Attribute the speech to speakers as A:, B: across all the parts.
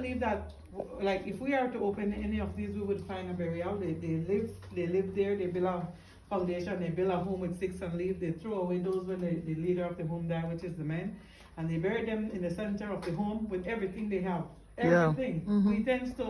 A: believe that, like, if we are to open any of these, we would find a burial. They live there. They build a foundation. They build a home with sticks and leaves. They throw away those when the leader of the home died, which is the man, and they bury them in the center of the home with everything they have. Everything.
B: Yeah.
A: We tend to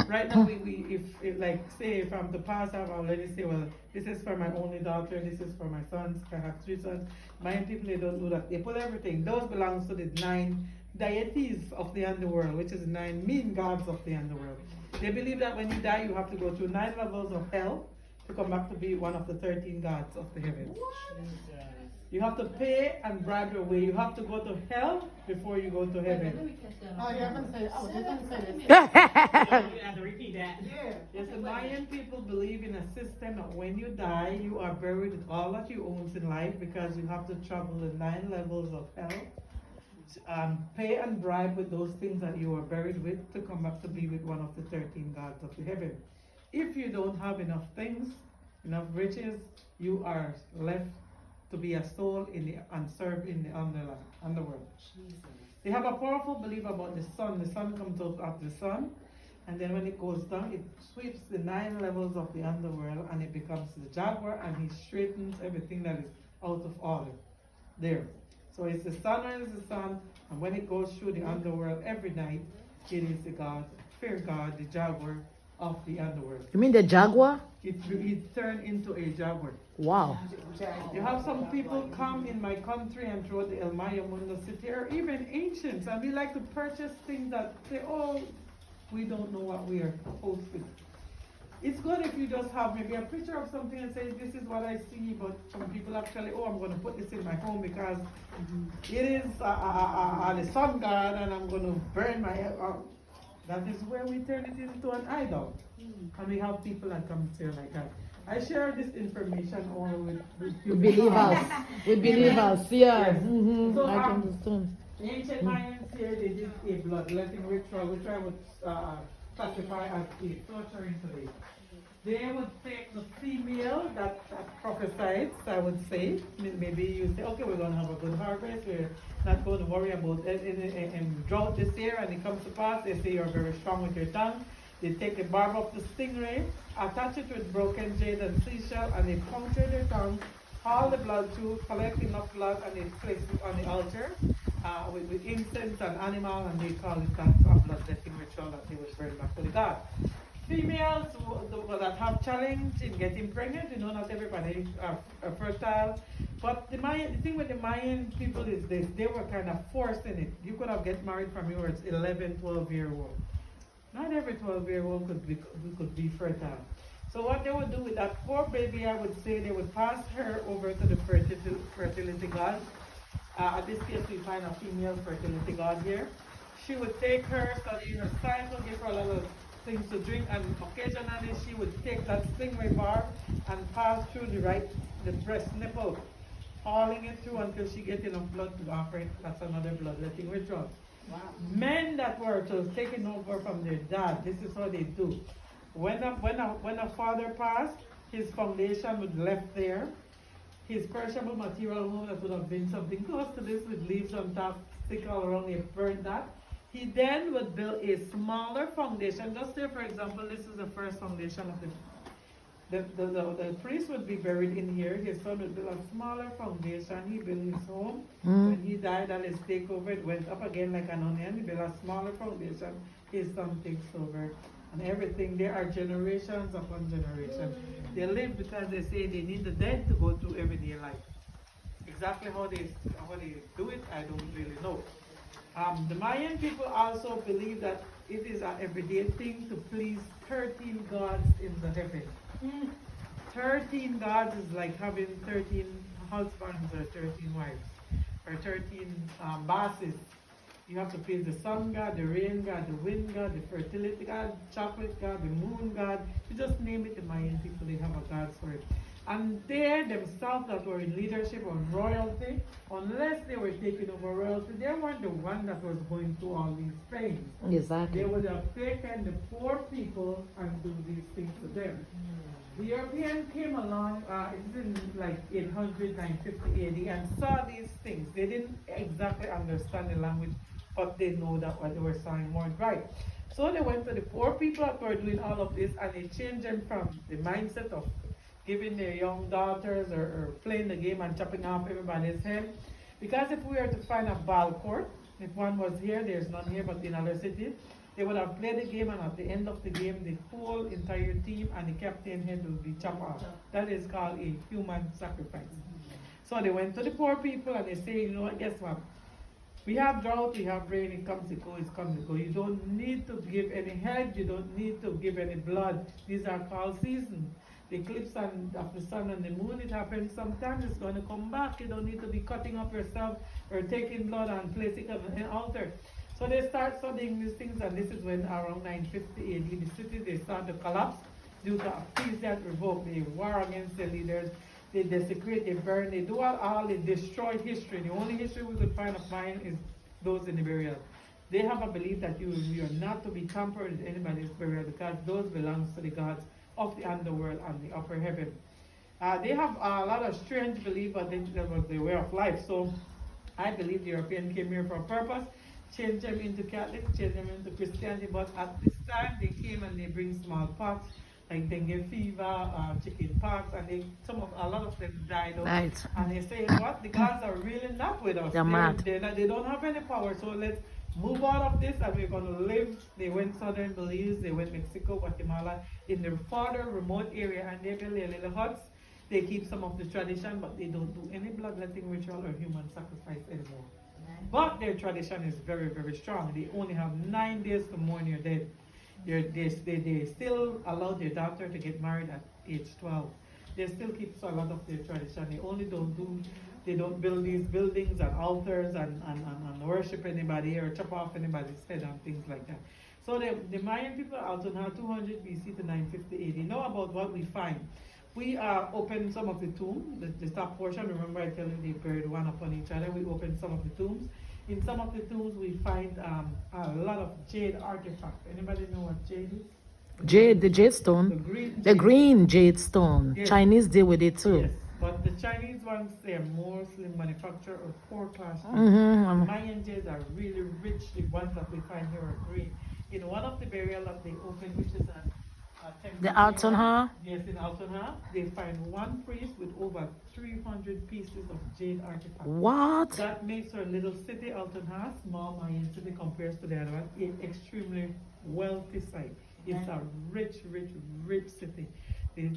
A: right now we if like say if I'm to pass, I'll already say, well, this is for my only daughter. This is for my sons. I have 3 sons. Mayan people, they don't do that. They put everything. Those belongs to the 9 deities of the underworld, which is 9 mean gods of the underworld. They believe that when you die, you have to go through 9 levels of hell to come back to be one of the 13 gods of the heavens. You have to pay and bribe your way. You have to go to hell before you go to heaven.
C: Oh, you're going to say, I was just going to say this.
D: You have to repeat that.
C: Yeah.
A: Yes, the Mayan people believe in a system that when you die, you are buried with all that you own in life because you have to travel the 9 levels of hell. Pay and bribe with those things that you are buried with to come back to be with one of the 13 gods of the heaven. If you don't have enough things, enough riches, you are left to be a soul in the and serve in the underworld. They have a powerful belief about the sun. The sun comes out of the sun, and then when it goes down, it sweeps the 9 levels of the underworld, and it becomes the jaguar, and he straightens everything that is out of order there. So it's the sun is the sun, and when it goes through the underworld every night, it is the god, fear god, the jaguar of the underworld.
B: You mean the jaguar?
A: It turned into a jaguar.
B: Wow.
A: You have some people come in my country and throughout the El Maya Mundo city, or even ancients, and we like to purchase things that say, oh, we don't know what we are supposed to. It's good if you just have maybe a picture of something and say, this is what I see, but some people actually, oh, I'm going to put this in my home because it is the sun god and I'm going to burn my head. That is where we turn it into an idol. And we have people that come here like that. I share this information all with
B: Believers. With believers, yeah.
A: Yes.
B: Mm-hmm.
A: So,
B: I can understand.
A: the ancient Mayans here, they did a bloodletting ritual, which I would classify as a torturing today. They would take the female that prophesies, I would say. Maybe you say, okay, we're going to have a good harvest. We're not going to worry about it in drought this year. And it comes to pass, they say you're very strong with your tongue. They take the barb of the stingray, attach it with broken jade and seashell, and they puncture their tongue, haul the blood through, collect enough blood, and they place it on the altar with incense and animal, and they call it that a bloodletting ritual that they would burn back to the god. Females that have challenge in getting pregnant, you know, not everybody are fertile. But the thing with the Mayan people is this, they were kind of forced in it. You could have get married from your 11, 12-year-old. Not every 12-year-old could be fertile. So what they would do with that poor baby, I would say they would pass her over to the fertility god. At this case, we find a female fertility god here. She would take her, study her cycle, give her a lot of things to drink, and occasionally she would take that stingray barb and pass through the breast nipple, hauling it through until she gets enough blood to offer it. That's another bloodletting ritual. Wow. Men that were taken over from their dad, this is what they do. When a father passed, his foundation would left there. His perishable material home that would have been something close to this with leaves on top, stick all around, he burned that. He then would build a smaller foundation. Just say, for example, this is the first foundation of the priest would be buried in here. His son would build a smaller foundation. He built his home. When he died, and his takeover, it went up again like an onion. He built a smaller foundation. His son takes over. And everything, there are generations upon generations. They live because they say they need the dead to go through everyday life. Exactly how they do it, I don't really know. The Mayan people also believe that it is an everyday thing to please 13 gods in the heaven. 13 gods is like having 13 husbands or 13 wives, or 13 bosses. You have to please the sun god, the rain god, the wind god, the fertility god, chocolate god, the moon god. You just name it, the Mayan people, they have a god for it. And they themselves that were in leadership or royalty, unless they were taking over royalty, they weren't the one that was going through all these pains.
B: Exactly.
A: They would have taken the poor people and do these things to them. The European came along, it's in like 800, 950 AD, and saw these things. They didn't exactly understand the language but they know that what they were saying weren't right. So they went to the poor people that were doing all of this, and they changed them from the mindset of giving their young daughters or playing the game and chopping off everybody's head. Because if we were to find a ball court, if one was here, there's none here, but in other cities, they would have played the game, and at the end of the game, the whole entire team and the captain head will be chopped off. That is called a human sacrifice. So they went to the poor people and they say, you know what, guess what? We have drought, we have rain, it comes, it goes, it comes, it goes. You don't need to give any head, you don't need to give any blood. These are called seasons. The eclipse of the sun and the moon, it happens sometimes, it's going to come back. You don't need to be cutting up yourself or taking blood and placing it on an altar. So they start studying these things, and this is when around 950 AD, the city, they start to collapse due to a peace that revolt. They war against the leaders, they desecrate, they burn, they do all, they destroy history. The only history we could find of mine is those in the burial. They have a belief that you are not to be tampered with anybody's burial, because those belongs to the gods of the underworld and the upper heaven. They have a lot of strange belief, but that was their way of life. So I believe the European came here for a purpose, changed them into Catholic, changed them into Christianity, but at this time they came and they bring smallpox, like dengue fever, chicken pox, and a lot of them died out.
B: Right.
A: And they say, what? The gods are really not with us.
B: They're mad.
A: They don't have any power, so let's move out of this and we're going to live. They went southern Belize, they went Mexico, Guatemala, in the farther remote area, and they build their little huts. They keep some of the tradition, but they don't do any bloodletting ritual or human sacrifice anymore. But their tradition is very, very strong. They only have 9 days to mourn your dead. They still allow their daughter to get married at age 12. They still keep a lot of their tradition. They don't build these buildings and altars and worship anybody or chop off anybody's head and things like that. So the Mayan people Altun had 200 BC to 950 AD. Now about what we find. We opened some of the tombs, the top portion. Remember I tell you they buried one upon each other. We opened some of the tombs. In some of the tombs we find a lot of jade artifacts. Anybody know what jade is?
B: Jade, the jade stone. The green jade stone.
A: Yes.
B: Chinese deal with it too.
A: Yes, but the Chinese ones, they're mostly manufactured or poor class.
B: Mm-hmm.
A: Mayan jades are really rich. The ones that we find here are green. In one of the burial that they opened, which is a temple.
B: The Altun, huh?
A: Yes, in Altun, they find one priest with over 300 pieces of jade artifacts.
B: What?
A: That makes our little city, Altun, small Mayan city compared to the other one, an extremely wealthy site. It's a rich, rich, rich city. The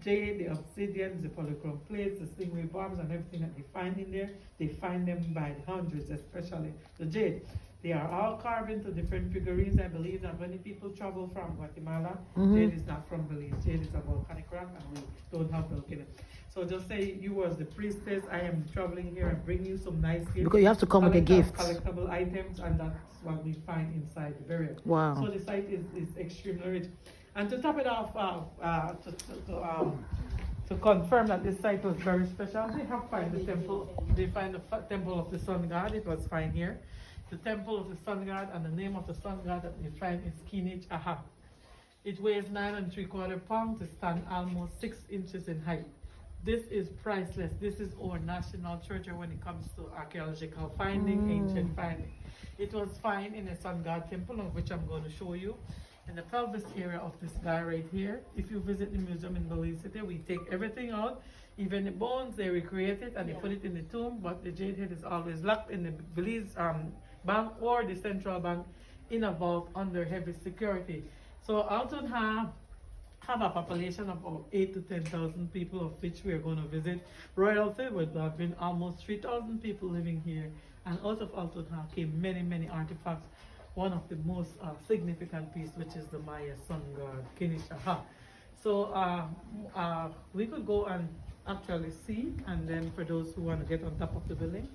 A: jade, the obsidians, the polychrome plates, the stingray bombs, and everything that they find in there, they find them by the hundreds, especially the jade. They are all carved into different figurines. I believe that when the people travel from Guatemala, jade is not from Belize. Jade is a volcanic rock, and we don't have volcanoes. So just say you as the priestess, I am traveling here and bring you some nice gifts.
B: Because you have to come with a gift.
A: Collectible items, and that's what we find inside the burial.
B: Wow.
A: So the site is extremely rich. And to top it off, to confirm that this site was very special, they have find the temple. They find the temple of the sun god. It was found here. The temple of the sun god, and the name of the sun god that they find is Kinich Aha. It weighs 9 3/4 pounds. It stands almost 6 inches in height. This is priceless. This is our national treasure when it comes to archaeological finding, ancient finding. It was found in a sun god temple, of which I'm going to show you, in the pelvis area of this guy right here. If you visit the museum in Belize City, we take everything out, even the bones, they recreate it and they put it in the tomb, but the jade head is always locked in the Belize bank or the central bank in a vault under heavy security. So Altun have a population of about 8 to 10,000 people, of which we are going to visit. Royalty would have been almost 3,000 people living here, and out of Altun came many, many artifacts. One of the most significant pieces, which is the Maya sun god, Kinishaha. So we could go and actually see, and then for those who want to get on top of the building,